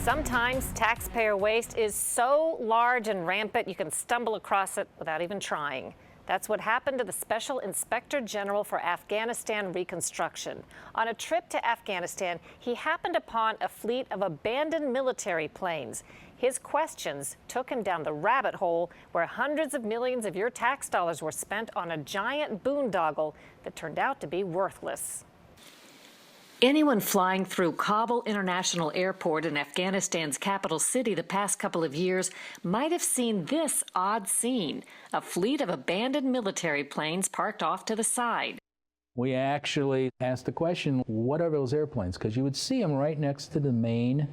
Sometimes taxpayer waste is so large and rampant you can stumble across it without even trying. That's what happened to the Special Inspector General for Afghanistan Reconstruction. On a trip to Afghanistan, he happened upon a fleet of abandoned military planes. His questions took him down the rabbit hole where hundreds of millions of your tax dollars were spent on a giant boondoggle that turned out to be worthless. Anyone flying through Kabul International Airport in Afghanistan's capital city the past couple of years might have seen this odd scene, a fleet of abandoned military planes parked off to the side. We actually asked the question, what are those airplanes? Because you would see them right next to the main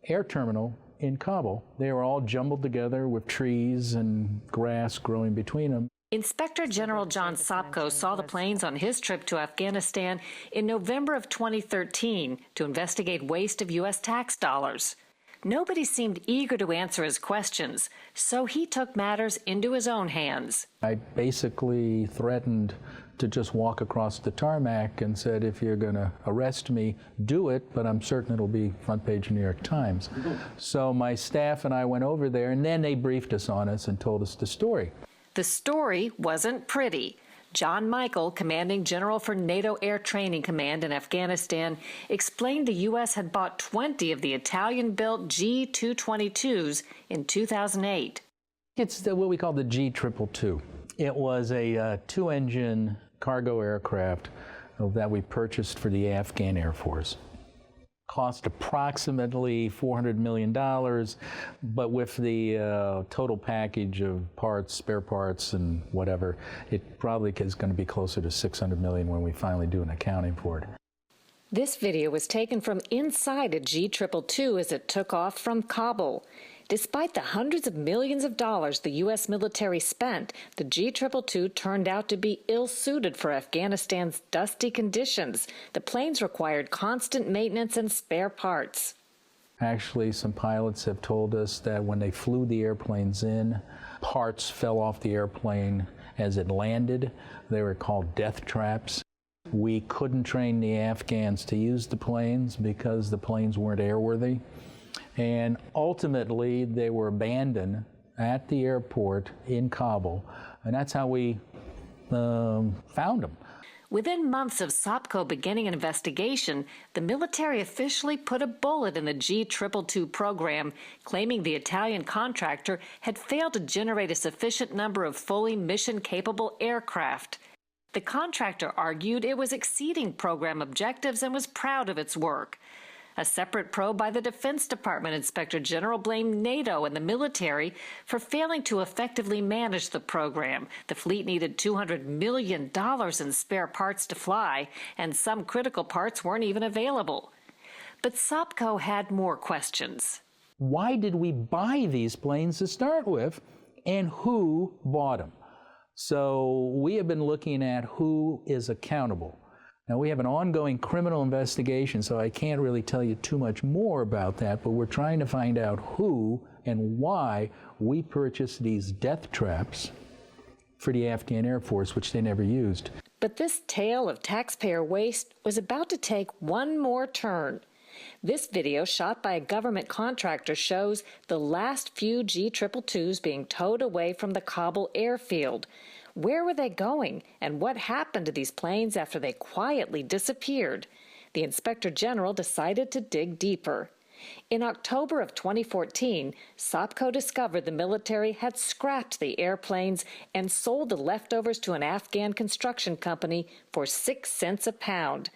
air terminal in Kabul. They were all jumbled together with trees and grass growing between them. Inspector General John Sopko saw the planes on his trip to Afghanistan in November of 2013 to investigate waste of U.S. tax dollars. Nobody seemed eager to answer his questions, so he took matters into his own hands. I basically threatened to just walk across the tarmac and said, if you're going to arrest me, do it, but I'm certain it'll be front page New York Times. So my staff and I went over there, and then they briefed us on us and told us the story. The story wasn't pretty. John Michael, commanding general for NATO Air Training Command in Afghanistan, explained the U.S. had bought 20 of the Italian-built G222s in 2008. It's what we call the G222. It was a two-engine cargo aircraft that we purchased for the Afghan Air Force. Cost approximately $400 million, but with the total package of parts, spare parts, and whatever, it probably is going to be closer to $600 million when we finally do an accounting for it. This video was taken from inside a G222 as it took off from Kabul. Despite the hundreds of millions of dollars the U.S. military spent, the G222 turned out to be ill-suited for Afghanistan's dusty conditions. The planes required constant maintenance and spare parts. Actually, some pilots have told us that when they flew the airplanes in, parts fell off the airplane as it landed. They were called death traps. We couldn't train the Afghans to use the planes because the planes weren't airworthy. And ultimately, they were abandoned at the airport in Kabul, and that's how we found them. Within months of Sopko beginning an investigation, the military officially put a bullet in the G222 program, claiming the Italian contractor had failed to generate a sufficient number of fully mission-capable aircraft. The contractor argued it was exceeding program objectives and was proud of its work. A separate probe by the Defense Department Inspector General blamed NATO and the military for failing to effectively manage the program. The fleet needed $200 million in spare parts to fly, and some critical parts weren't even available. But Sopko had more questions. Why did we buy these planes to start with, and who bought them? So we have been looking at who is accountable. Now, we have an ongoing criminal investigation, so I can't really tell you too much more about that, but we're trying to find out who and why we purchased these death traps for the Afghan Air Force, which they never used. But this tale of taxpayer waste was about to take one more turn. This video, shot by a government contractor, shows the last few G222s being towed away from the Kabul airfield. Where were they going, and what happened to these planes after they quietly disappeared? The Inspector General decided to dig deeper. In October of 2014, Sopko discovered the military had scrapped the airplanes and sold the leftovers to an Afghan construction company for 6 cents a pound.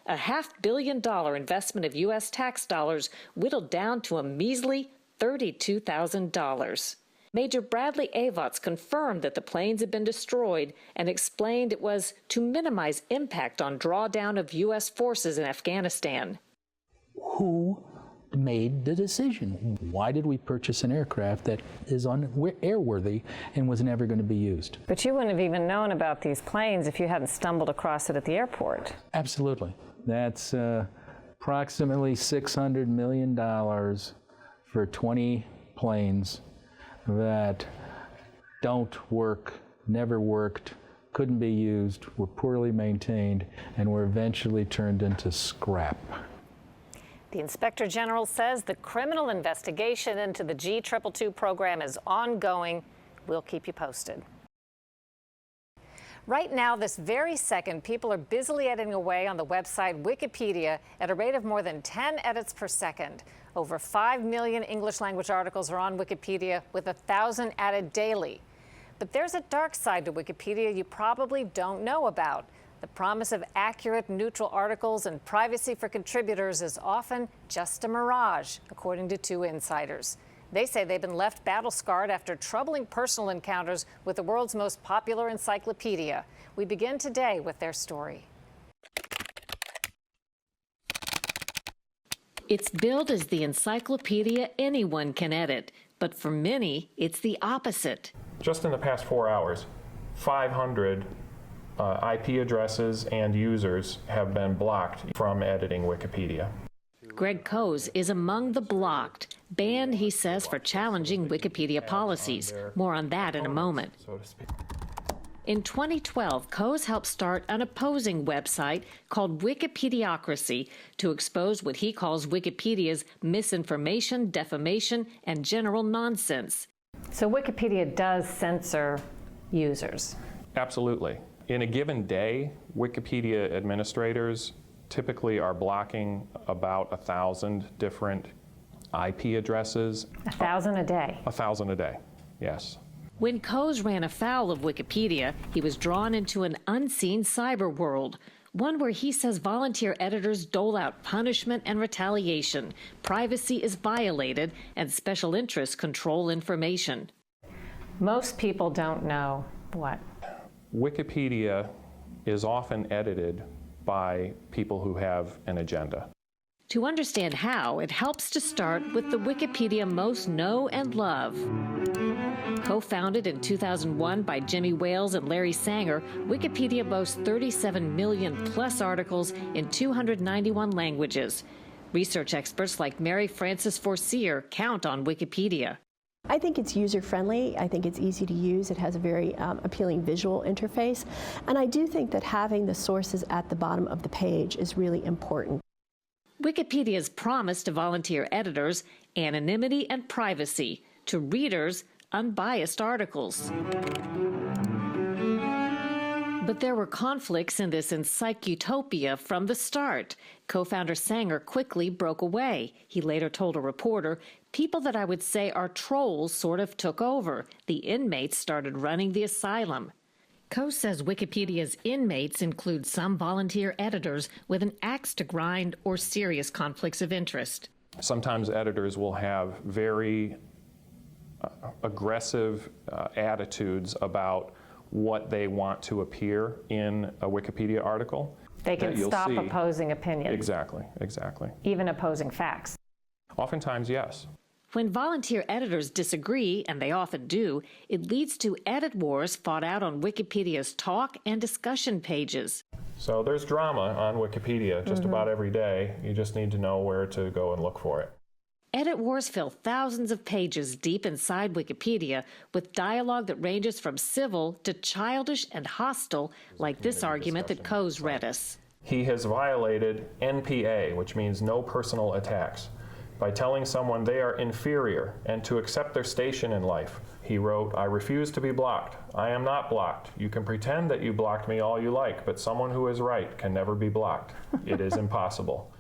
A $500 million investment of U.S. tax dollars whittled down to a measly $32,000. Major Bradley Avotz confirmed that the planes had been destroyed and explained it was to minimize impact on drawdown of U.S. forces in Afghanistan. Who made the decision? Why did we purchase an aircraft that is airworthy and was never going to be used? But you wouldn't have even known about these planes if you hadn't stumbled across it at the airport. Absolutely. That's approximately $600 million for 20 planes that don't work, never worked, couldn't be used, were poorly maintained, and were eventually turned into scrap. The Inspector General says the criminal investigation into the G222 program is ongoing. We'll keep you posted. Right now, this very second, people are busily editing away on the website Wikipedia at a rate of more than 10 edits per second. Over 5 million English language articles are on Wikipedia, with 1,000 added daily. But there's a dark side to Wikipedia you probably don't know about. The promise of accurate, neutral articles and privacy for contributors is often just a mirage, according to two insiders. They say they've been left battle-scarred after troubling personal encounters with the world's most popular encyclopedia. We begin today with their story. It's billed as the encyclopedia anyone can edit, but for many, it's the opposite. Just in the past 4 hours, 500 IP addresses and users have been blocked from editing Wikipedia. Greg Coase is among the blocked, banned, he says, for challenging Wikipedia policies. More on that in a moment. In 2012, Coase helped start an opposing website called Wikipediocracy to expose what he calls Wikipedia's misinformation, defamation, and general nonsense. So Wikipedia does censor users? Absolutely. In a given day, Wikipedia administrators typically are blocking about 1,000 different IP addresses. 1,000 a day? 1,000 a day, yes. When Coase ran afoul of Wikipedia, he was drawn into an unseen cyber world, one where he says volunteer editors dole out punishment and retaliation, privacy is violated, and special interests control information. Most people don't know what? Wikipedia is often edited by people who have an agenda. To understand how, it helps to start with the Wikipedia most know and love. Co-founded in 2001 by Jimmy Wales and Larry Sanger, Wikipedia boasts 37 million plus articles in 291 languages. Research experts like Mary Frances Forcier count on Wikipedia. I think it's user-friendly. I think it's easy to use. It has a very appealing visual interface. And I do think that having the sources at the bottom of the page is really important. Wikipedia's promise to volunteer editors, anonymity and privacy. To readers, unbiased articles. But there were conflicts in this encycloputopia from the start. Co-founder Sanger quickly broke away. He later told a reporter, "People that I would say are trolls sort of took over. The inmates started running the asylum." Coase says Wikipedia's inmates include some volunteer editors with an axe to grind or serious conflicts of interest. Sometimes editors will have very aggressive attitudes about what they want to appear in a Wikipedia article. They can stop opposing opinions. Exactly, exactly. Even opposing facts. Oftentimes, yes. When volunteer editors disagree, and they often do, it leads to edit wars fought out on Wikipedia's talk and discussion pages. So there's drama on Wikipedia just about every day. You just need to know where to go and look for it. Edit wars fill thousands of pages deep inside Wikipedia with dialogue that ranges from civil to childish and hostile, like this argument that Coase read us. He has violated NPA, which means no personal attacks, by telling someone they are inferior and to accept their station in life. He wrote, "I refuse to be blocked. I am not blocked. You can pretend that you blocked me all you like, but someone who is right can never be blocked. It is impossible."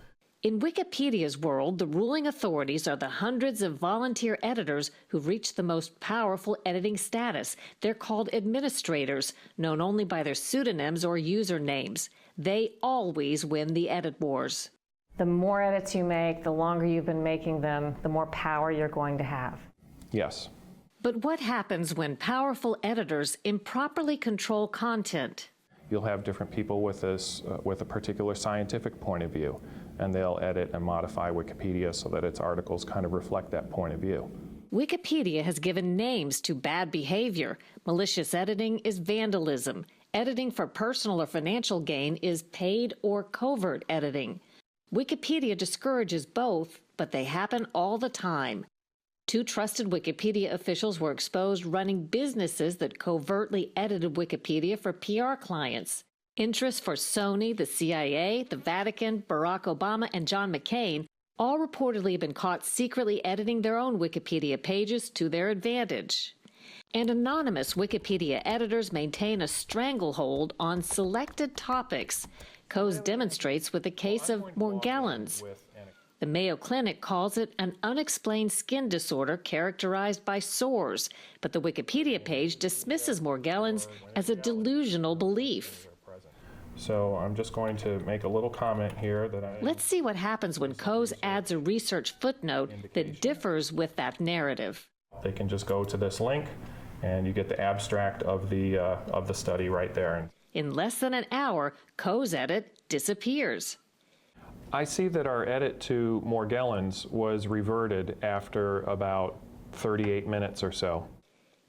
In Wikipedia's world, the ruling authorities are the hundreds of volunteer editors who've reached the most powerful editing status. They're called administrators, known only by their pseudonyms or usernames. They always win the edit wars. The more edits you make, the longer you've been making them, the more power you're going to have. Yes. But what happens when powerful editors improperly control content? You'll have different people with a particular scientific point of view, and they'll edit and modify Wikipedia so that its articles kind of reflect that point of view. Wikipedia has given names to bad behavior. Malicious editing is vandalism. Editing for personal or financial gain is paid or covert editing. Wikipedia discourages both, but they happen all the time. Two trusted Wikipedia officials were exposed running businesses that covertly edited Wikipedia for PR clients. Interests for Sony, the CIA, the Vatican, Barack Obama, and John McCain all reportedly have been caught secretly editing their own Wikipedia pages to their advantage. And anonymous Wikipedia editors maintain a stranglehold on selected topics. Coase demonstrates with the case of Morgellons. The Mayo Clinic calls it an unexplained skin disorder characterized by sores, but the Wikipedia page dismisses Morgellons as a delusional belief. So I'm just going to make a little comment here that Let's see what happens when Coase adds a research footnote that differs with that narrative. They can just go to this link, and you get the abstract of the study right there. In less than an hour, Coase edit disappears. I see that our edit to Morgellons was reverted after about 38 minutes or so.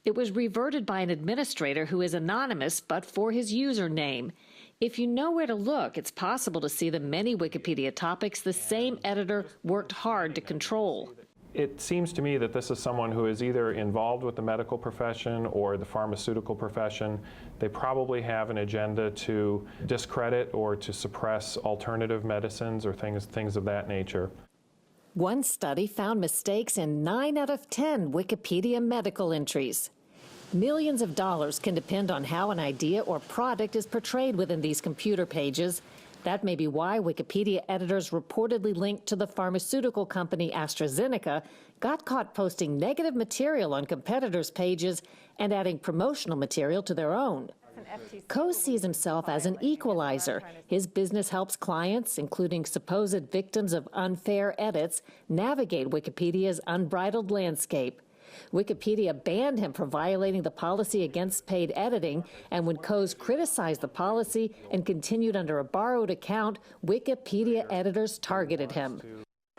It was reverted by an administrator who is anonymous but for his username. If you know where to look, it's possible to see the many Wikipedia topics the same editor worked hard to control. It seems to me that this is someone who is either involved with the medical profession or the pharmaceutical profession. They probably have an agenda to discredit or to suppress alternative medicines or things of that nature. One study found mistakes in 9 out of 10 Wikipedia medical entries. Millions of dollars can depend on how an idea or product is portrayed within these computer pages. That may be why Wikipedia editors reportedly linked to the pharmaceutical company AstraZeneca got caught posting negative material on competitors' pages and adding promotional material to their own. Coase sees himself as an equalizer. His business helps clients, including supposed victims of unfair edits, navigate Wikipedia's unbridled landscape. Wikipedia banned him for violating the policy against paid editing, and when Coase criticized the policy and continued under a borrowed account, Wikipedia editors targeted him.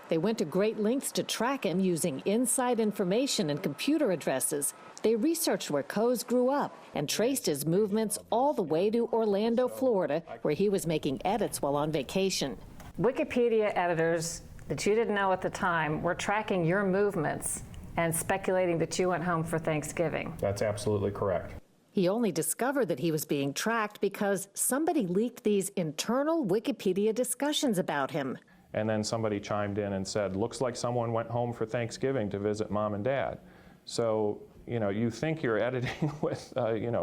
They went to great lengths to track him using inside information and computer addresses. They researched where Coase grew up and traced his movements all the way to Orlando, Florida, where he was making edits while on vacation. Wikipedia editors that you didn't know at the time were tracking your movements and speculating that you went home for Thanksgiving. That's absolutely correct. He only discovered that he was being tracked because somebody leaked these internal Wikipedia discussions about him. And then somebody chimed in and said, looks like someone went home for Thanksgiving to visit mom and dad. So, you think you're editing with,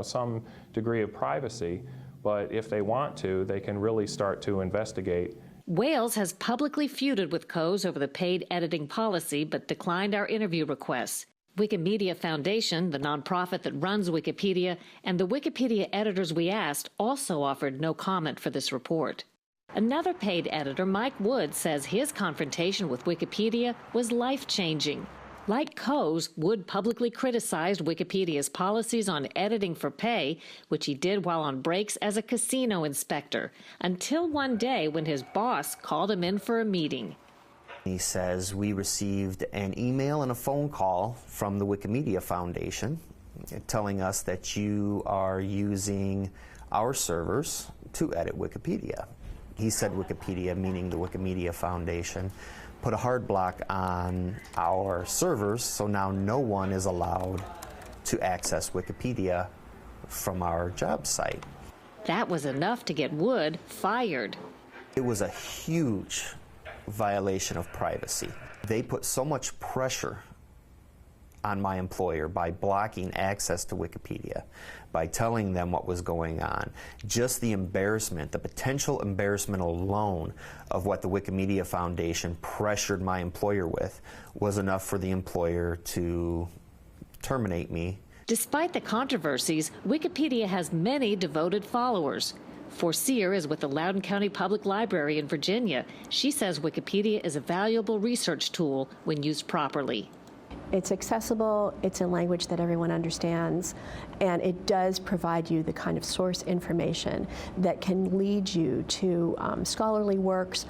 some degree of privacy, but if they want to, they can really start to investigate. Wales has publicly feuded with Coase over the paid editing policy, but declined our interview requests. Wikimedia Foundation, the nonprofit that runs Wikipedia, and the Wikipedia editors we asked also offered no comment for this report. Another paid editor, Mike Wood, says his confrontation with Wikipedia was life-changing. Like Coase, Wood publicly criticized Wikipedia's policies on editing for pay, which he did while on breaks as a casino inspector, until one day when his boss called him in for a meeting. He says, we received an email and a phone call from the Wikimedia Foundation telling us that you are using our servers to edit Wikipedia. He said Wikipedia, meaning the Wikimedia Foundation, put a hard block on our servers, so now no one is allowed to access Wikipedia from our job site. That was enough to get Wood fired. It was a huge violation of privacy. They put so much pressure on my employer by blocking access to Wikipedia, by telling them what was going on. Just the embarrassment, the potential embarrassment alone of what the Wikimedia Foundation pressured my employer with was enough for the employer to terminate me. Despite the controversies, Wikipedia has many devoted followers. Forseer is with the Loudoun County Public Library in Virginia. She says Wikipedia is a valuable research tool when used properly. It's accessible, it's in language that everyone understands, and it does provide you the kind of source information that can lead you to scholarly works,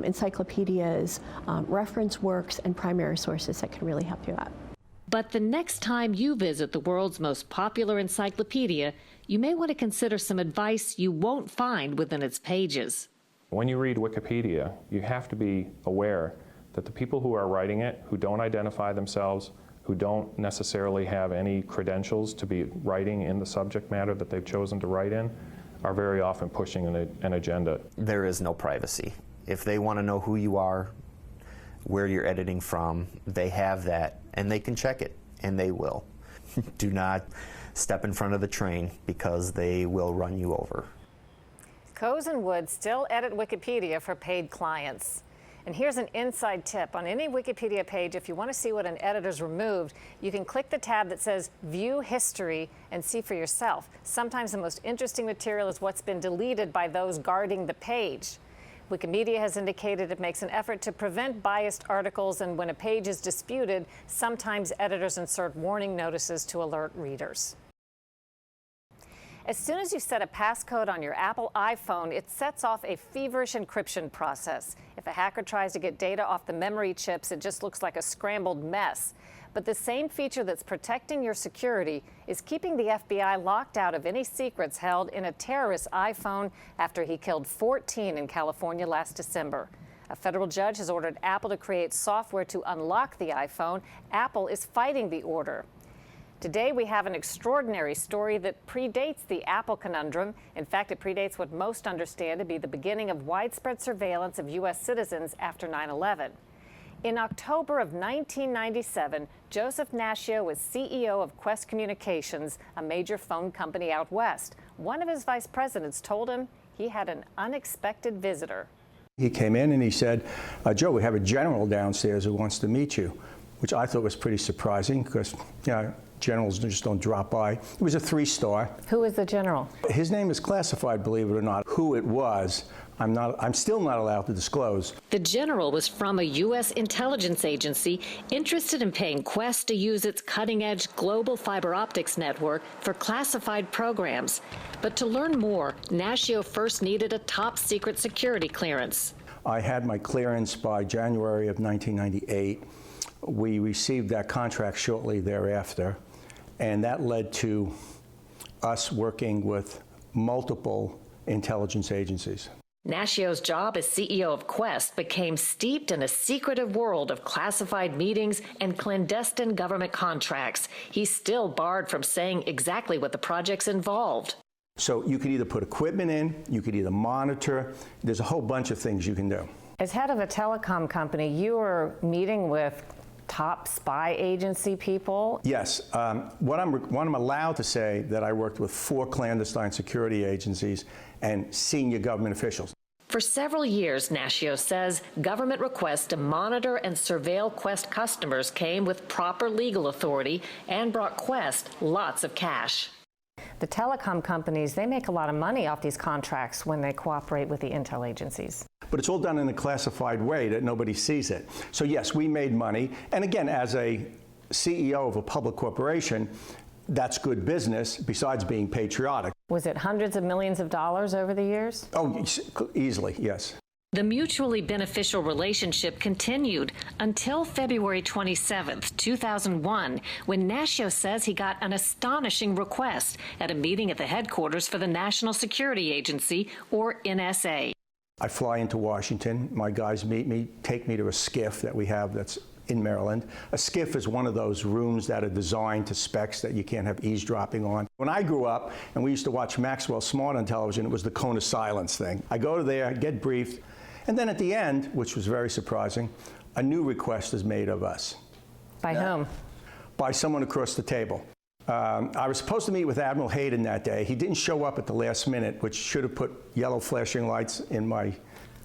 encyclopedias, reference works, and primary sources that can really help you out. But the next time you visit the world's most popular encyclopedia, you may want to consider some advice you won't find within its pages. When you read Wikipedia, you have to be aware that the people who are writing it, who don't identify themselves, who don't necessarily have any credentials to be writing in the subject matter that they've chosen to write in, are very often pushing an agenda. There is no privacy. If they want to know who you are, where you're editing from. They have that, and they can check it, and they will. Do not step in front of the train, because they will run you over. Coase and Wood still edit Wikipedia for paid clients. And here's an inside tip. On any Wikipedia page, if you want to see what an editor's removed, you can click the tab that says View History and see for yourself. Sometimes the most interesting material is what's been deleted by those guarding the page. Wikimedia has indicated it makes an effort to prevent biased articles, and when a page is disputed, sometimes editors insert warning notices to alert readers. As soon as you set a passcode on your Apple iPhone, it sets off a feverish encryption process. If a hacker tries to get data off the memory chips, it just looks like a scrambled mess. But the same feature that's protecting your security is keeping the FBI locked out of any secrets held in a terrorist's iPhone after he killed 14 in California last December. A federal judge has ordered Apple to create software to unlock the iPhone. Apple is fighting the order. Today, we have an extraordinary story that predates the Apple conundrum. In fact, it predates what most understand to be the beginning of widespread surveillance of U.S. citizens after 9/11. In October of 1997, Joseph Nashio was CEO of Qwest Communications, a major phone company out west. One of his vice presidents told him he had an unexpected visitor. He came in and he said, Joe, we have a general downstairs who wants to meet you, which I thought was pretty surprising because, generals just don't drop by. It was a 3-star. Who is the general? His name is classified, believe it or not. Who it was, I'm still not allowed to disclose. The general was from a U.S. intelligence agency interested in paying Qwest to use its cutting-edge global fiber optics network for classified programs. But to learn more, Nashio first needed a top-secret security clearance. I had my clearance by January of 1998. We received that contract shortly thereafter, and that led to us working with multiple intelligence agencies. Nashio's job as CEO of Qwest became steeped in a secretive world of classified meetings and clandestine government contracts. He's still barred from saying exactly what the projects involved. So you could either put equipment in, you could either monitor, there's a whole bunch of things you can do. As head of a telecom company, you were meeting with top spy agency people? Yes. What I'm allowed to say that I worked with 4 clandestine security agencies and senior government officials. For several years, Nashio says, government requests to monitor and surveil Qwest customers came with proper legal authority and brought Qwest lots of cash. The telecom companies, they make a lot of money off these contracts when they cooperate with the intel agencies. But it's all done in a classified way that nobody sees it. So yes, we made money. And again, as a CEO of a public corporation, that's good business besides being patriotic. Was it hundreds of millions of dollars over the years? Oh, easily, yes. The mutually beneficial relationship continued until February 27, 2001, when Nashio says he got an astonishing request at a meeting at the headquarters for the National Security Agency, or NSA. I fly into Washington. My guys meet me, take me to a SCIF that we have that's in Maryland. A SCIF is one of those rooms that are designed to specs that you can't have eavesdropping on. When I grew up and we used to watch Maxwell Smart on television, it was the cone of silence thing. I go to there, get briefed, and then at the end, which was very surprising, a new request is made of us. By whom? By someone across the table. I was supposed to meet with Admiral Hayden that day. He didn't show up at the last minute, which should have put yellow flashing lights in my...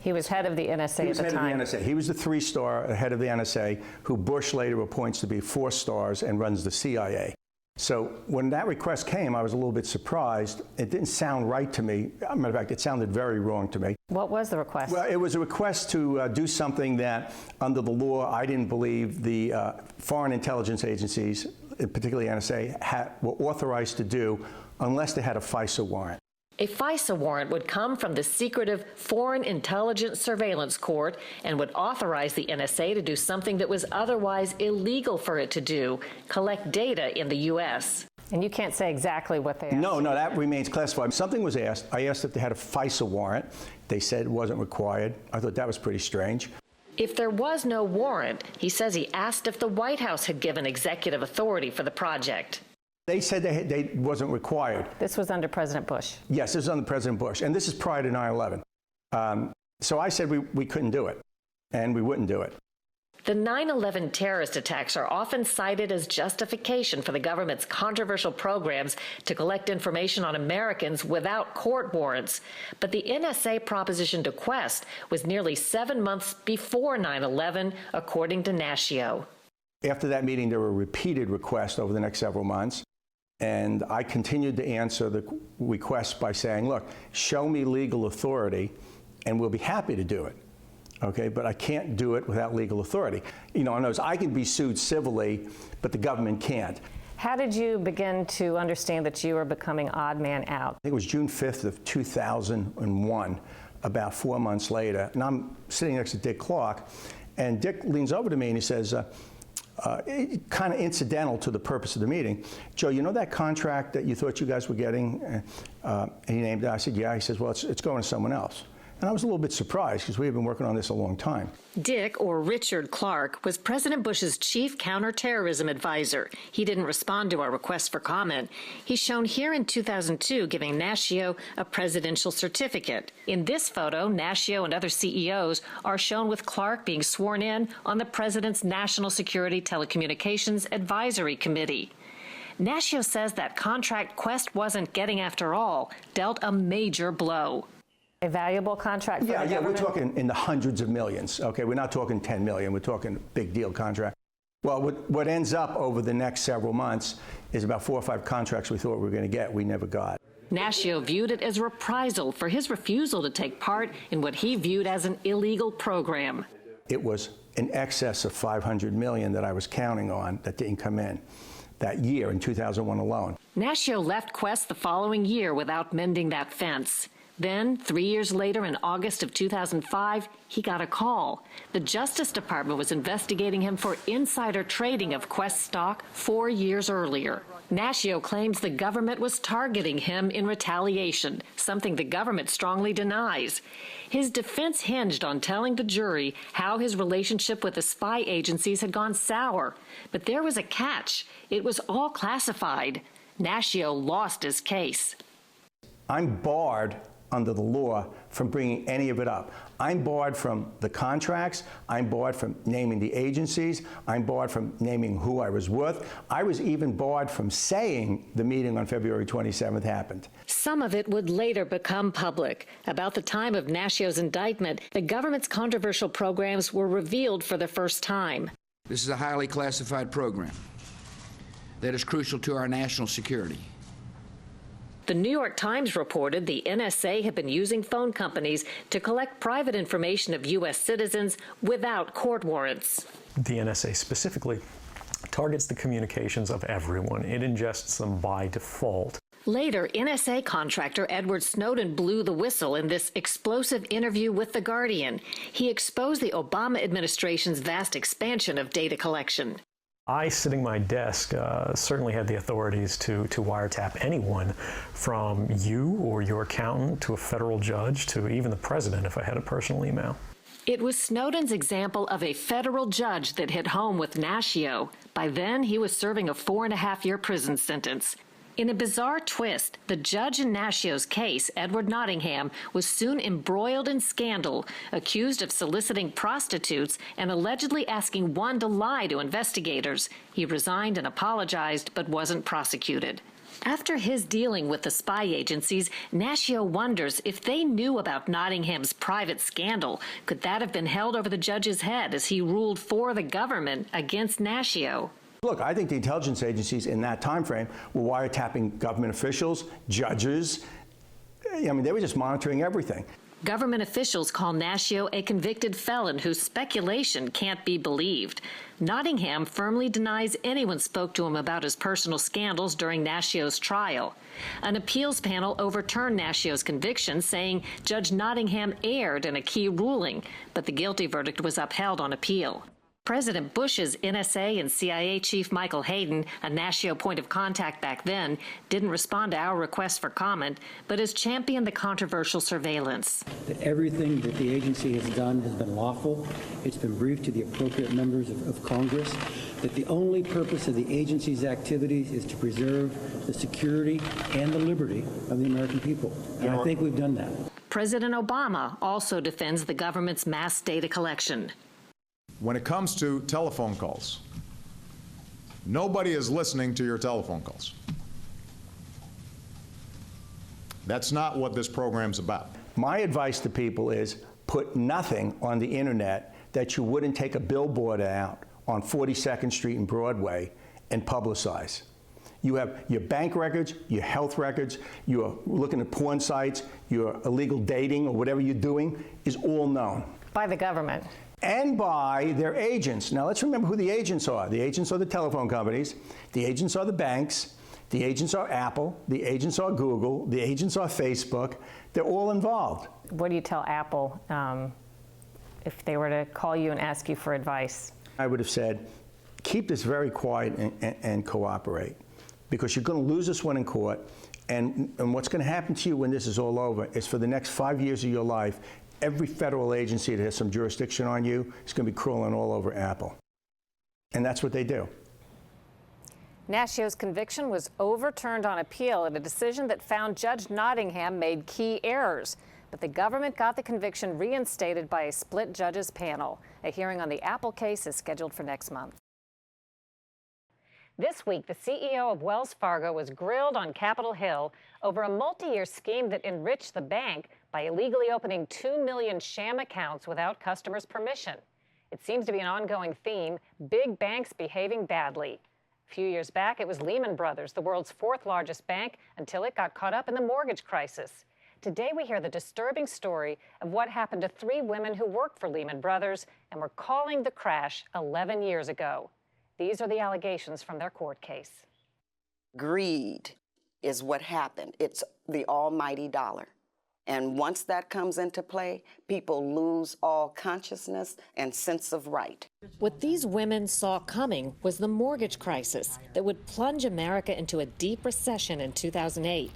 He was head of the NSA at the time. He was head of the NSA. He was the 3-star head of the NSA, who Bush later appoints to be 4 stars and runs the CIA. So when that request came, I was a little bit surprised. It didn't sound right to me. As a matter of fact, it sounded very wrong to me. What was the request? Well, it was a request to do something that, under the law, I didn't believe the foreign intelligence agencies, particularly NSA, were authorized to do unless they had a FISA warrant. A FISA warrant would come from the secretive Foreign Intelligence Surveillance Court and would authorize the NSA to do something that was otherwise illegal for it to do, collect data in the U.S. And you can't say exactly what they asked. No, that remains classified. Something was asked. I asked if they had a FISA warrant. They said it wasn't required. I thought that was pretty strange. If there was no warrant, he says he asked if the White House had given executive authority for the project. They said they wasn't required. This was under President Bush. Yes, this was under President Bush, and this is prior to 9/11. So I said we couldn't do it, and we wouldn't do it. The 9/11 terrorist attacks are often cited as justification for the government's controversial programs to collect information on Americans without court warrants. But the NSA proposition to Quest was nearly 7 months before 9/11, according to Nashio. After that meeting, there were repeated requests over the next several months. And I continued to answer the requests by saying, look, show me legal authority, and we'll be happy to do it. Okay, but I can't do it without legal authority. You know, I can be sued civilly, but the government can't. How did you begin to understand that you were becoming odd man out? I think it was June 5th of 2001, about 4 months later, and I'm sitting next to Dick Clark, and Dick leans over to me and he says, kind of incidental to the purpose of the meeting, Joe, you know that contract that you thought you guys were getting? And he named it. I said, yeah. He says, well, it's going to someone else. And I was a little bit surprised because we had been working on this a long time. Dick, or Richard Clark, was President Bush's chief counterterrorism advisor. He didn't respond to our request for comment. He's shown here in 2002 giving Nashio a presidential certificate. In this photo, Nashio and other CEOs are shown with Clark being sworn in on the president's National Security Telecommunications Advisory Committee. Nashio says that contract Quest wasn't getting after all dealt a major blow. A valuable contract for the government? Yeah, we're talking in the hundreds of millions. Okay, we're not talking 10 million. We're talking big deal contract. Well, what ends up over the next several months is about 4 or 5 contracts we thought we were going to get, we never got. Nashio viewed it as reprisal for his refusal to take part in what he viewed as an illegal program. It was in excess of 500 million that I was counting on that didn't come in that year in 2001 alone. Nashio left Quest the following year without mending that fence. Then, 3 years later, in August of 2005, he got a call. The Justice Department was investigating him for insider trading of Quest stock 4 years earlier. Nashio claims the government was targeting him in retaliation, something the government strongly denies. His defense hinged on telling the jury how his relationship with the spy agencies had gone sour. But there was a catch. It was all classified. Nashio lost his case. I'm barred under the law from bringing any of it up. I'm barred from the contracts. I'm barred from naming the agencies. I'm barred from naming who I was with. I was even barred from saying the meeting on February 27th happened. Some of it would later become public. About the time of Nashio's indictment, the government's controversial programs were revealed for the first time. This is a highly classified program that is crucial to our national security. The New York Times reported the NSA had been using phone companies to collect private information of U.S. citizens without court warrants. The NSA specifically targets the communications of everyone. It ingests them by default. Later, NSA contractor Edward Snowden blew the whistle in this explosive interview with The Guardian. He exposed the Obama administration's vast expansion of data collection. I, sitting at my desk, certainly had the authorities to wiretap anyone from you or your accountant to a federal judge to even the president if I had a personal email. It was Snowden's example of a federal judge that hit home with Nashio. By then, he was serving a 4.5-year prison sentence. In a bizarre twist, the judge in Nashio's case, Edward Nottingham, was soon embroiled in scandal, accused of soliciting prostitutes and allegedly asking one to lie to investigators. He resigned and apologized, but wasn't prosecuted. After his dealing with the spy agencies, Nashio wonders if they knew about Nottingham's private scandal. Could that have been held over the judge's head as he ruled for the government against Nashio? Look, I think the intelligence agencies in that time frame were wiretapping government officials, judges. I mean, they were just monitoring everything. Government officials call Nashio a convicted felon whose speculation can't be believed. Nottingham firmly denies anyone spoke to him about his personal scandals during Nashio's trial. An appeals panel overturned Nashio's conviction, saying Judge Nottingham erred in a key ruling, but the guilty verdict was upheld on appeal. President Bush's NSA and CIA chief Michael Hayden, a Nashio point of contact back then, didn't respond to our request for comment, but has championed the controversial surveillance. That everything that the agency has done has been lawful. It's been briefed to the appropriate members of Congress. That the only purpose of the agency's activities is to preserve the security and the liberty of the American people. And I think we've done that. President Obama also defends the government's mass data collection. When it comes to telephone calls, nobody is listening to your telephone calls. That's not what this program's about. My advice to people is put nothing on the internet that you wouldn't take a billboard out on 42nd Street and Broadway and publicize. You have your bank records, your health records, you're looking at porn sites, your illegal dating or whatever you're doing is all known. By the government. And by their agents. Now let's remember who the agents are. The agents are the telephone companies, the agents are the banks, the agents are Apple, the agents are Google, the agents are Facebook. They're all involved. What do you tell Apple if they were to call you and ask you for advice? I would have said, keep this very quiet and cooperate, because you're going to lose this one in court, and what's going to happen to you when this is all over is for the next 5 years of your life, every federal agency that has some jurisdiction on you is going to be crawling all over Apple. And that's what they do. Nashio's conviction was overturned on appeal in a decision that found Judge Nottingham made key errors. But the government got the conviction reinstated by a split judges panel. A hearing on the Apple case is scheduled for next month. This week, the CEO of Wells Fargo was grilled on Capitol Hill over a multi-year scheme that enriched the bank by illegally opening 2 million sham accounts without customers' permission. It seems to be an ongoing theme, big banks behaving badly. A few years back, it was Lehman Brothers, the world's fourth largest bank, until it got caught up in the mortgage crisis. Today, we hear the disturbing story of what happened to 3 women who worked for Lehman Brothers and were calling the crash 11 years ago. These are the allegations from their court case. Greed is what happened. It's the almighty dollar. And once that comes into play, people lose all consciousness and sense of right. What these women saw coming was the mortgage crisis that would plunge America into a deep recession in 2008.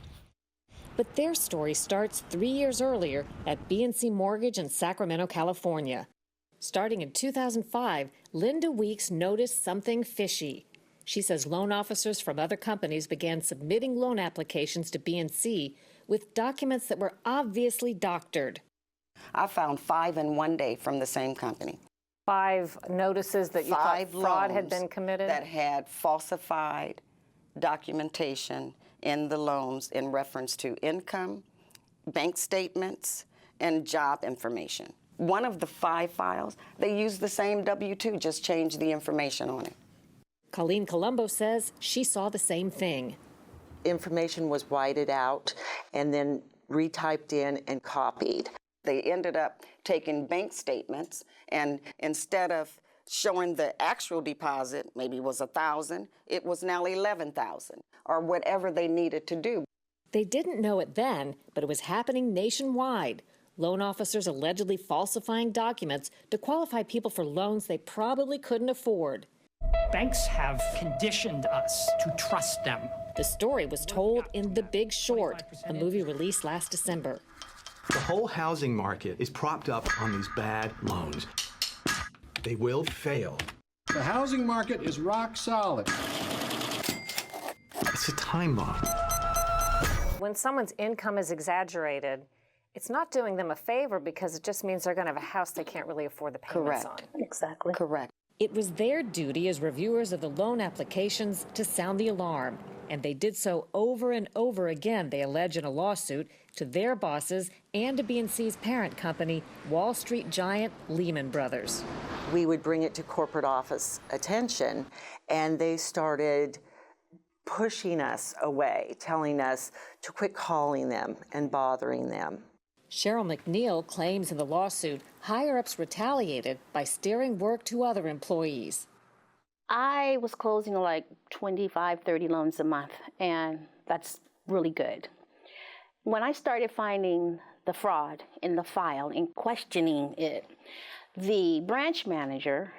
But their story starts 3 years earlier at B&C Mortgage in Sacramento, California. Starting in 2005, Linda Weeks noticed something fishy. She says loan officers from other companies began submitting loan applications to B&C with documents that were obviously doctored. I found 5 in one day from the same company. 5 notices that you thought fraud had been committed? That had falsified documentation in the loans in reference to income, bank statements, and job information. One of the 5 files, they used the same W-2, just changed the information on it. Colleen Colombo says she saw the same thing. Information was whited out and then retyped in and copied. They ended up taking bank statements, and instead of showing the actual deposit, maybe it was 1,000, it was now 11,000, or whatever they needed to do. They didn't know it then, but it was happening nationwide. Loan officers allegedly falsifying documents to qualify people for loans they probably couldn't afford. Banks have conditioned us to trust them. The story was told in The Big Short, a movie released last December. The whole housing market is propped up on these bad loans. They will fail. The housing market is rock solid. It's a time bomb. When someone's income is exaggerated, it's not doing them a favor because it just means they're going to have a house they can't really afford the payments on. Exactly. Correct. It was their duty as reviewers of the loan applications to sound the alarm, and they did so over and over again, they allege in a lawsuit, to their bosses and to B&C's parent company, Wall Street giant Lehman Brothers. We would bring it to corporate office attention, and they started pushing us away, telling us to quit calling them and bothering them. Sharyl McNeil claims in the lawsuit higher-ups retaliated by steering work to other employees. I was closing like 25, 30 loans a month, and that's really good. When I started finding the fraud in the file and questioning it, the branch manager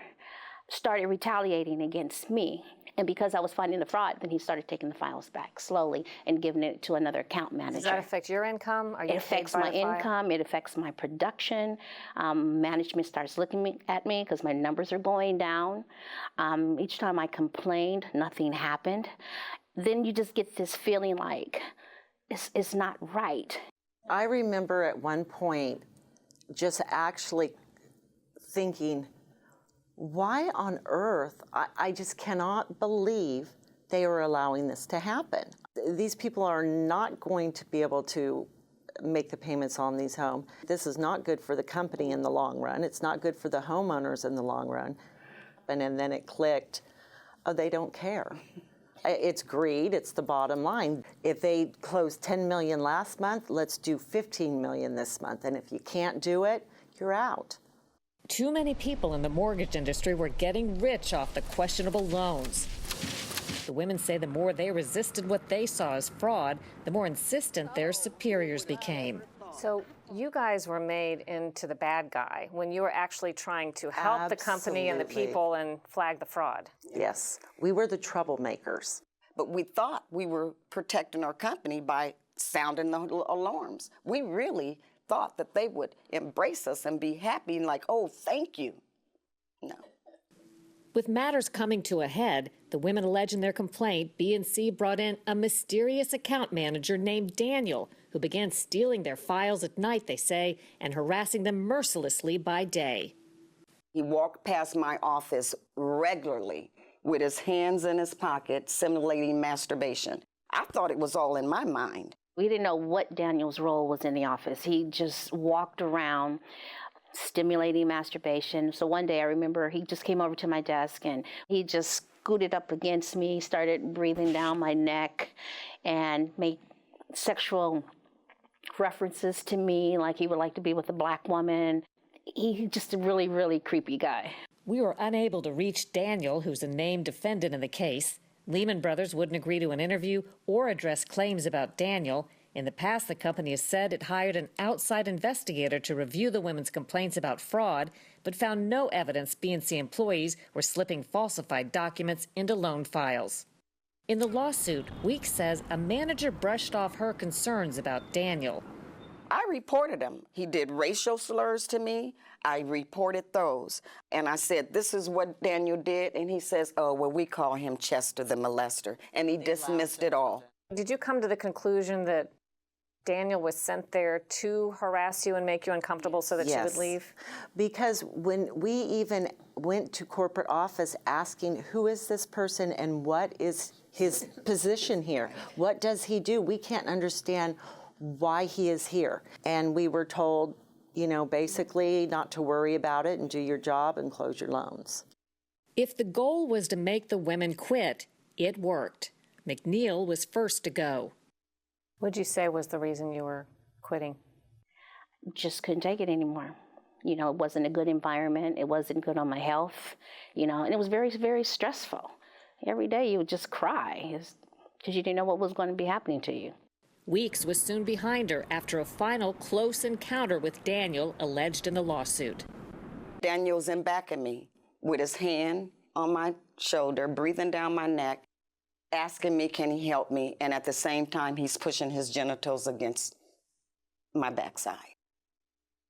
started retaliating against me. And because I was finding the fraud, then he started taking the files back slowly and giving it to another account manager. Does that affect your income? Are you It affects my income. It affects my production. Management starts looking at me because my numbers are going down. Each time I complained, nothing happened. Then you just get this feeling like it's not right. I remember at one point just actually thinking, why on earth? I just cannot believe they are allowing this to happen. These people are not going to be able to make the payments on these homes. This is not good for the company in the long run. It's not good for the homeowners in the long run. And then it clicked, oh, they don't care. It's greed, it's the bottom line. If they closed 10 million last month, let's do 15 million this month. And if you can't do it, you're out. Too many people in the mortgage industry were getting rich off the questionable loans. The women say the more they resisted what they saw as fraud, the more insistent their superiors became. So you guys were made into the bad guy when you were actually trying to help the company and the people and flag the fraud. Yes, we were the troublemakers. But we thought we were protecting our company by sounding the alarms. We really thought that they would embrace us and be happy and like, oh, thank you. No. With matters coming to a head, the women allege in their complaint BNC brought in a mysterious account manager named Daniel, who began stealing their files at night, they say, and harassing them mercilessly by day. He walked past my office regularly with his hands in his pocket, simulating masturbation. I thought it was all in my mind. We didn't know what Daniel's role was in the office. He just walked around stimulating masturbation. So one day I remember he just came over to my desk and he just scooted up against me, started breathing down my neck and made sexual references to me, like he would like to be with a black woman. He's just a really, really creepy guy. We were unable to reach Daniel, who's a named defendant in the case. Lehman Brothers wouldn't agree to an interview or address claims about Daniel. In the past, the company has said it hired an outside investigator to review the women's complaints about fraud, but found no evidence BNC employees were slipping falsified documents into loan files. In the lawsuit, Weeks says a manager brushed off her concerns about Daniel. I reported him. He did racial slurs to me. I reported those. And I said, this is what Daniel did. And he says, oh, well, we call him Chester the molester. And he dismissed it all. Did you come to the conclusion that Daniel was sent there to harass you and make you uncomfortable so that you would leave? Because when we even went to corporate office asking, who is this person and what is his position here? What does he do? We can't understand why he is here. And we were told, you know, basically not to worry about it and do your job and close your loans. If the goal was to make the women quit, it worked. McNeil was first to go. What'd you say was the reason you were quitting? Just couldn't take it anymore. You know, it wasn't a good environment. It wasn't good on my health, you know, and it was very, very stressful. Every day you would just cry because you didn't know what was going to be happening to you. Weeks was soon behind her after a final close encounter with Daniel alleged in the lawsuit. Daniel's in back of me with his hand on my shoulder, breathing down my neck, asking me, can he help me? And at the same time, he's pushing his genitals against my backside.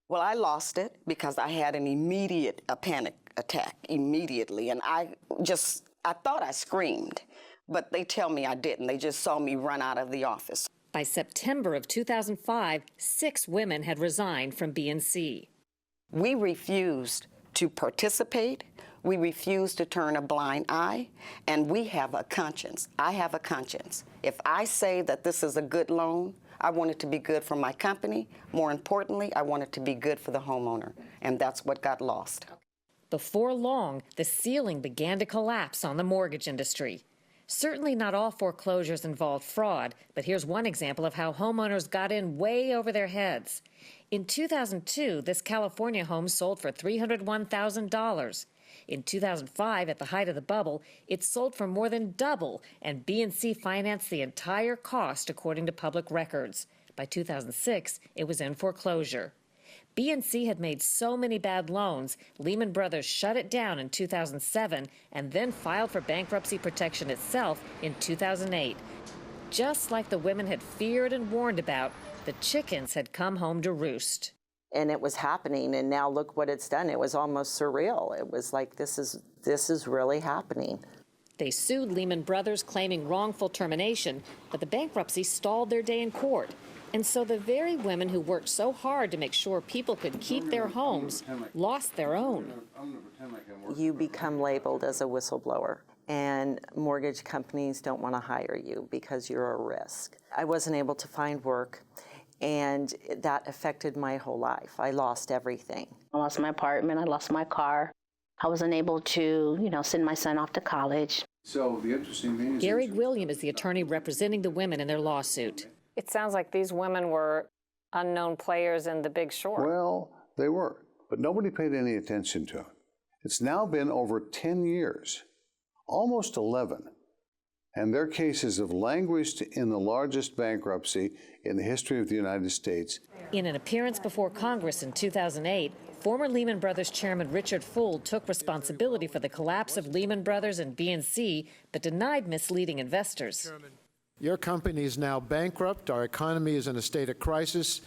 Well, I lost it because I had a panic attack immediately. And I thought I screamed, but they tell me I didn't. They just saw me run out of the office. By September of 2005, 6 women had resigned from BNC. We refused to participate. We refuse to turn a blind eye, and we have a conscience. I have a conscience. If I say that this is a good loan, I want it to be good for my company. More importantly, I want it to be good for the homeowner, and that's what got lost. Before long, the ceiling began to collapse on the mortgage industry. Certainly not all foreclosures involved fraud, but here's one example of how homeowners got in way over their heads. In 2002, this California home sold for $301,000. In 2005, at the height of the bubble, it sold for more than double, and BNC financed the entire cost, according to public records. By 2006, it was in foreclosure. BNC had made so many bad loans, Lehman Brothers shut it down in 2007 and then filed for bankruptcy protection itself in 2008. Just like the women had feared and warned about, the chickens had come home to roost. And it was happening, and now look what it's done. It was almost surreal. It was like, this is really happening. They sued Lehman Brothers, claiming wrongful termination, but the bankruptcy stalled their day in court. And so the very women who worked so hard to make sure people could keep their homes lost their own. You become labeled as a whistleblower, and mortgage companies don't want to hire you because you're a risk. I wasn't able to find work, and that affected my whole life. I lost everything. I lost my apartment, I lost my car. I wasn't able to, send my son off to college. So the interesting thing is... Gary William is the attorney representing the women in their lawsuit. It sounds like these women were unknown players in The Big Short. Well, they were, but nobody paid any attention to it. It's now been over 10 years, almost 11, and their cases have languished in the largest bankruptcy in the history of the United States. In an appearance before Congress in 2008, former Lehman Brothers chairman Richard Fuld took responsibility for the collapse of Lehman Brothers and BNC, but denied misleading investors. Your company is now bankrupt. Our economy is in a state of crisis,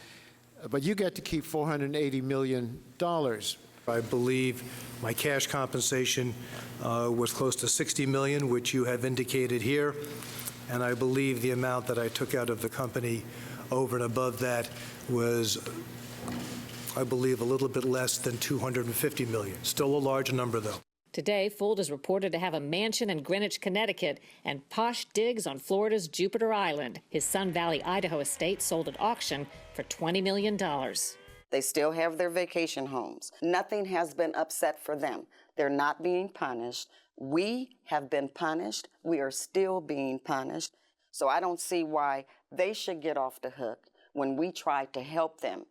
but you get to keep $480 million. I believe my cash compensation was close to $60 million, which you have indicated here, and I believe the amount that I took out of the company over and above that was, I believe, a little bit less than $250 million. Still a large number, though. Today, Fuld is reported to have a mansion in Greenwich, Connecticut, and posh digs on Florida's Jupiter Island. His Sun Valley, Idaho estate sold at auction for $20 million. They still have their vacation homes. Nothing has been upset for them. They're not being punished. We have been punished. We are still being punished. So I don't see why they should get off the hook when we try to help them.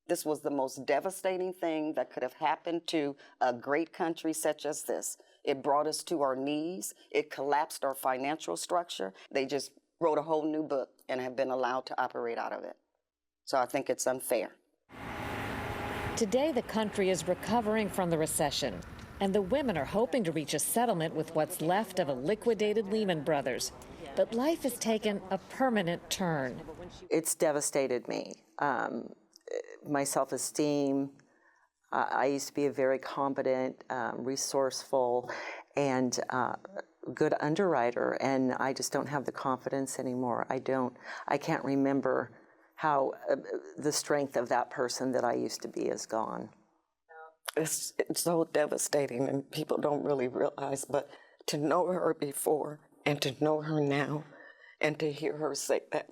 This was the most devastating thing that could have happened to a great country such as this. It brought us to our knees. It collapsed our financial structure. They just wrote a whole new book and have been allowed to operate out of it. So I think it's unfair. Today, the country is recovering from the recession, and the women are hoping to reach a settlement with what's left of a liquidated Lehman Brothers. But life has taken a permanent turn. It's devastated me. My self-esteem. I used to be a very competent, resourceful, and good underwriter, and I just don't have the confidence anymore. I can't remember how the strength of that person that I used to be is gone. It's so devastating, and people don't really realize, but to know her before and to know her now and to hear her say that,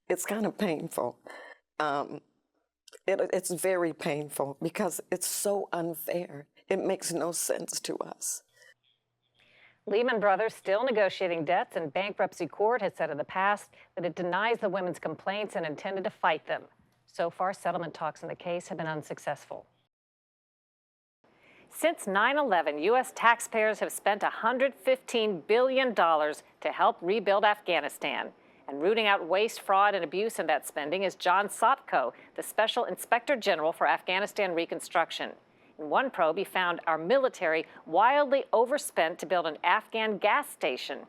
it's kind of painful. It's very painful because it's so unfair. It makes no sense to us. Lehman Brothers still negotiating debts, and bankruptcy court has said in the past that it denies the women's complaints and intended to fight them. So far, settlement talks in the case have been unsuccessful. Since 9/11, U.S. taxpayers have spent $115 billion to help rebuild Afghanistan. And rooting out waste, fraud, and abuse in that spending is John Sopko, the Special Inspector General for Afghanistan Reconstruction. In one probe, he found our military wildly overspent to build an Afghan gas station.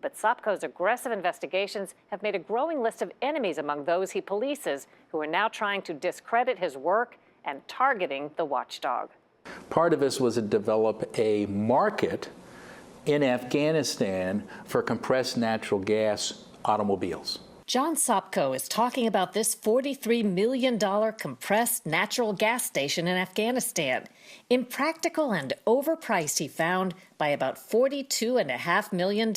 But Sopko's aggressive investigations have made a growing list of enemies among those he polices, who are now trying to discredit his work and targeting the watchdog. Part of this was to develop a market in Afghanistan for compressed natural gas automobiles. John Sopko is talking about this $43 million compressed natural gas station in Afghanistan. Impractical and overpriced, he found, by about $42.5 million.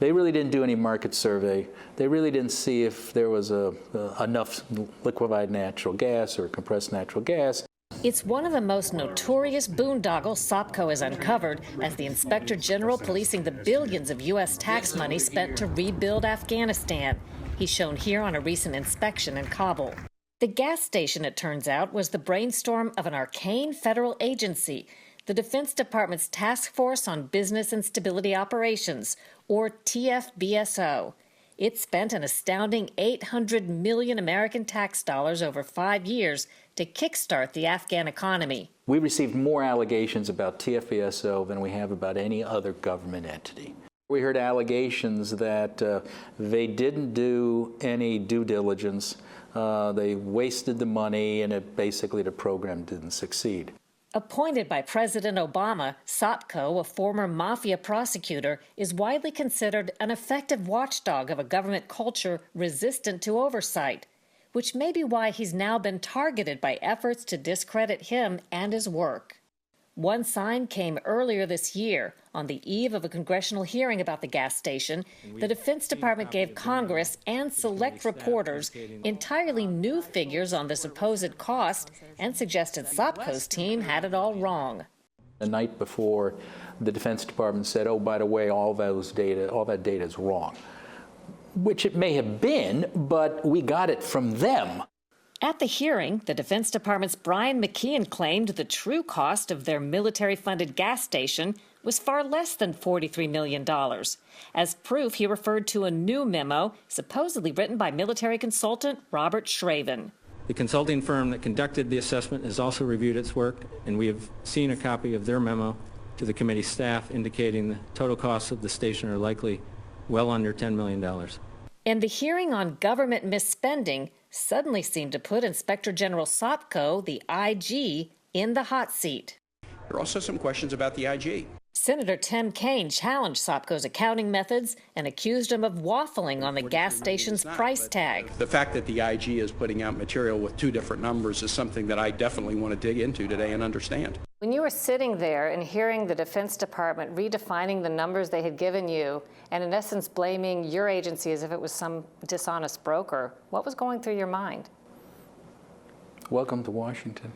They really didn't do any market survey. They really didn't see if there was enough liquefied natural gas or compressed natural gas. It's one of the most notorious boondoggles Sopko has uncovered as the Inspector General policing the billions of U.S. tax money spent to rebuild Afghanistan. He's shown here on a recent inspection in Kabul. The gas station, it turns out, was the brainstorm of an arcane federal agency, the Defense Department's Task Force on Business and Stability Operations, or TFBSO. It spent an astounding $800 million American tax dollars over 5 years to kickstart the Afghan economy. We received more allegations about TFBSO than we have about any other government entity. We heard allegations that they didn't do any due diligence, they wasted the money, and basically the program didn't succeed. Appointed by President Obama, Sopko, a former mafia prosecutor, is widely considered an effective watchdog of a government culture resistant to oversight, which may be why he's now been targeted by efforts to discredit him and his work. One sign came earlier this year. On the eve of a congressional hearing about the gas station, the Defense Department gave Congress and select reporters entirely new figures on the supposed cost and suggested Sopko's team had it all wrong. The night before, the Defense Department said, oh, by the way, all that data is wrong, which it may have been, but we got it from them. At the hearing, the Defense Department's Brian McKeon claimed the true cost of their military-funded gas station was far less than $43 million. As proof, he referred to a new memo supposedly written by military consultant Robert Shraven. The consulting firm that conducted the assessment has also reviewed its work, and we have seen a copy of their memo to the committee staff indicating the total costs of the station are likely well under $10 million. And the hearing on government misspending suddenly seemed to put Inspector General Sopko, the IG, in the hot seat. There are also some questions about the IG. Senator Tim Kaine challenged Sopko's accounting methods and accused him of waffling on the gas station's price tag. The fact that the IG is putting out material with two different numbers is something that I definitely want to dig into today and understand. When you were sitting there and hearing the Defense Department redefining the numbers they had given you and in essence blaming your agency as if it was some dishonest broker, what was going through your mind? Welcome to Washington.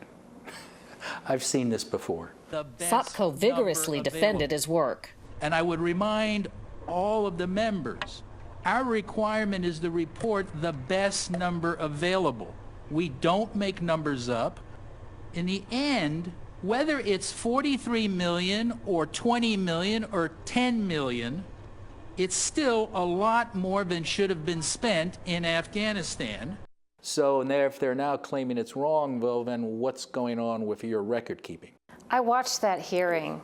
I've seen this before. Sopko vigorously defended his work. And I would remind all of the members, our requirement is to report the best number available. We don't make numbers up. In the end, whether it's 43 million or 20 million or 10 million, it's still a lot more than should have been spent in Afghanistan. So if they're now claiming it's wrong, well, then what's going on with your record keeping? I watched that hearing,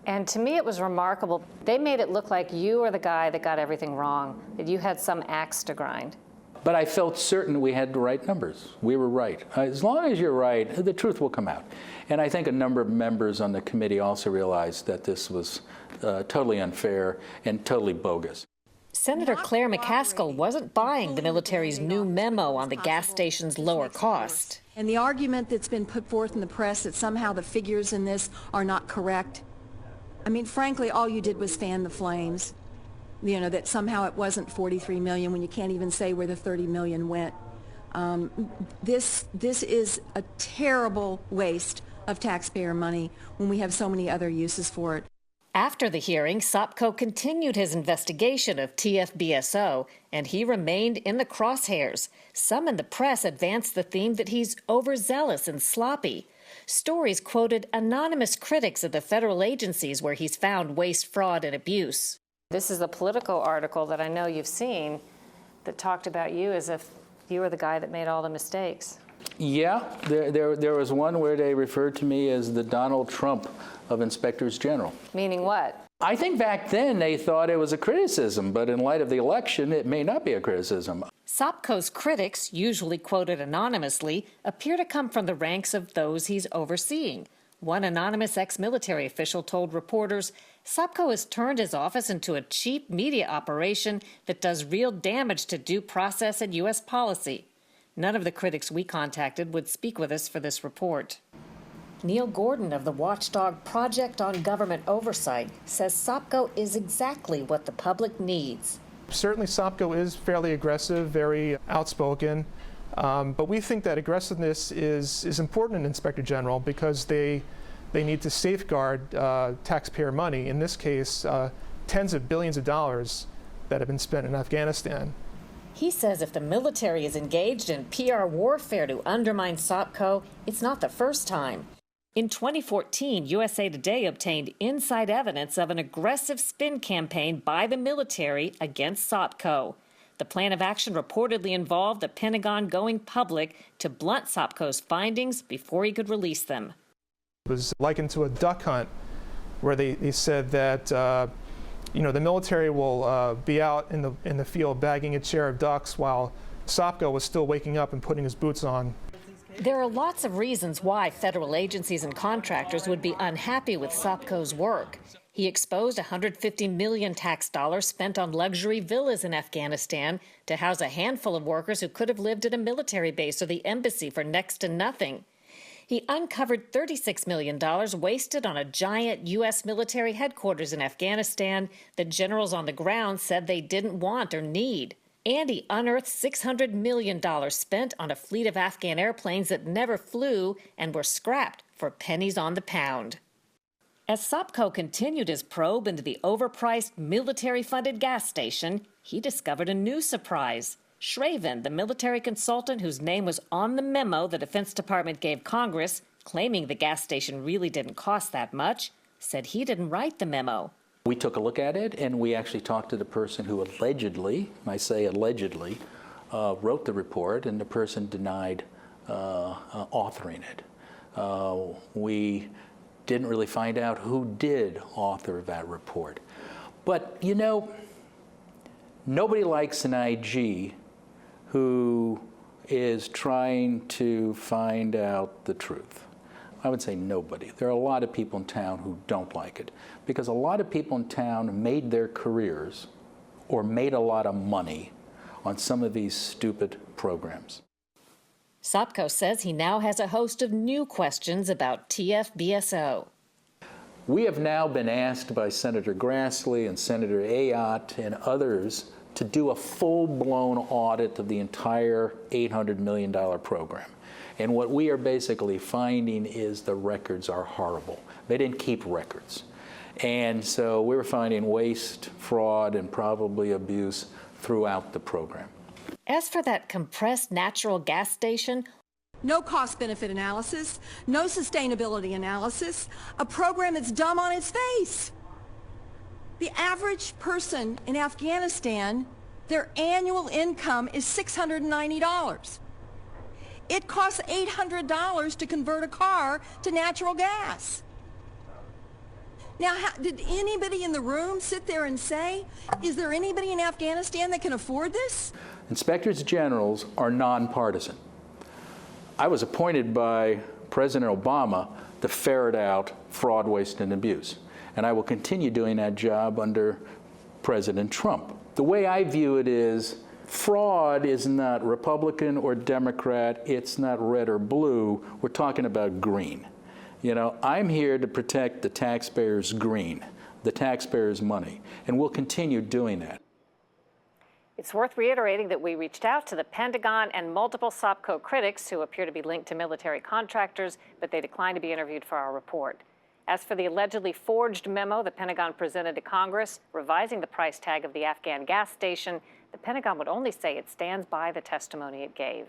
and to me it was remarkable. They made it look like you were the guy that got everything wrong, that you had some axe to grind. But I felt certain we had the right numbers. We were right. As long as you're right, the truth will come out. And I think a number of members on the committee also realized that this was totally unfair and totally bogus. Senator Claire McCaskill wasn't buying the military's new memo on the gas station's lower cost. And the argument that's been put forth in the press that somehow the figures in this are not correct, I mean, frankly, all you did was fan the flames. You know, that somehow it wasn't 43 million when you can't even say where the 30 million went. This is a terrible waste of taxpayer money when we have so many other uses for it. After the hearing, Sopko continued his investigation of TFBSO, and he remained in the crosshairs. Some in the press advanced the theme that he's overzealous and sloppy. Stories quoted anonymous critics of the federal agencies where he's found waste, fraud, and abuse. This is a Politico article that I know you've seen that talked about you as if you were the guy that made all the mistakes. Yeah, there was one where they referred to me as the Donald Trump of inspectors general. Meaning what? I think back then they thought it was a criticism, but in light of the election, it may not be a criticism. Sopko's critics, usually quoted anonymously, appear to come from the ranks of those he's overseeing. One anonymous ex-military official told reporters, Sopko has turned his office into a cheap media operation that does real damage to due process and U.S. policy. None of the critics we contacted would speak with us for this report. Neil Gordon of the watchdog Project on Government Oversight says Sopko is exactly what the public needs. Certainly Sopko is fairly aggressive, very outspoken, but we think that aggressiveness is important in Inspector General because they need to safeguard taxpayer money, in this case, tens of billions of dollars that have been spent in Afghanistan. He says if the military is engaged in PR warfare to undermine Sopko, it's not the first time. In 2014, USA Today obtained inside evidence of an aggressive spin campaign by the military against Sopko. The plan of action reportedly involved the Pentagon going public to blunt Sopko's findings before he could release them. It was likened to a duck hunt where they said that the military will be out in the field bagging its share of ducks while Sopko was still waking up and putting his boots on. There are lots of reasons why federal agencies and contractors would be unhappy with Sopko's work. He exposed $150 million tax dollars spent on luxury villas in Afghanistan to house a handful of workers who could have lived at a military base or the embassy for next to nothing. He uncovered $36 million wasted on a giant U.S. military headquarters in Afghanistan that generals on the ground said they didn't want or need. And he unearthed $600 million spent on a fleet of Afghan airplanes that never flew and were scrapped for pennies on the pound. As Sopko continued his probe into the overpriced, military-funded gas station, he discovered a new surprise. Shraven, the military consultant whose name was on the memo the Defense Department gave Congress, claiming the gas station really didn't cost that much, said he didn't write the memo. We took a look at it, and we actually talked to the person who allegedly, I say allegedly, wrote the report, and the person denied authoring it. We didn't really find out who did author that report. But, you know, nobody likes an IG who is trying to find out the truth. I would say nobody. There are a lot of people in town who don't like it because a lot of people in town made their careers or made a lot of money on some of these stupid programs. Sopko says he now has a host of new questions about TFBSO. We have now been asked by Senator Grassley and Senator Ayotte and others to do a full-blown audit of the entire $800 million program. And what we are basically finding is the records are horrible. They didn't keep records. And so we're finding waste, fraud, and probably abuse throughout the program. As for that compressed natural gas station, no cost-benefit analysis, no sustainability analysis, a program that's dumb on its face. The average person in Afghanistan, their annual income is $690. It costs $800 to convert a car to natural gas. Now, did anybody in the room sit there and say, is there anybody in Afghanistan that can afford this? Inspectors generals are nonpartisan. I was appointed by President Obama to ferret out fraud, waste, and abuse. And I will continue doing that job under President Trump. The way I view it is, fraud is not Republican or Democrat, it's not red or blue, we're talking about green. You know, I'm here to protect the taxpayers' green, the taxpayers' money, and we'll continue doing that. It's worth reiterating that we reached out to the Pentagon and multiple Sopko critics who appear to be linked to military contractors, but they declined to be interviewed for our report. As for the allegedly forged memo the Pentagon presented to Congress, revising the price tag of the Afghan gas station, the Pentagon would only say it stands by the testimony it gave.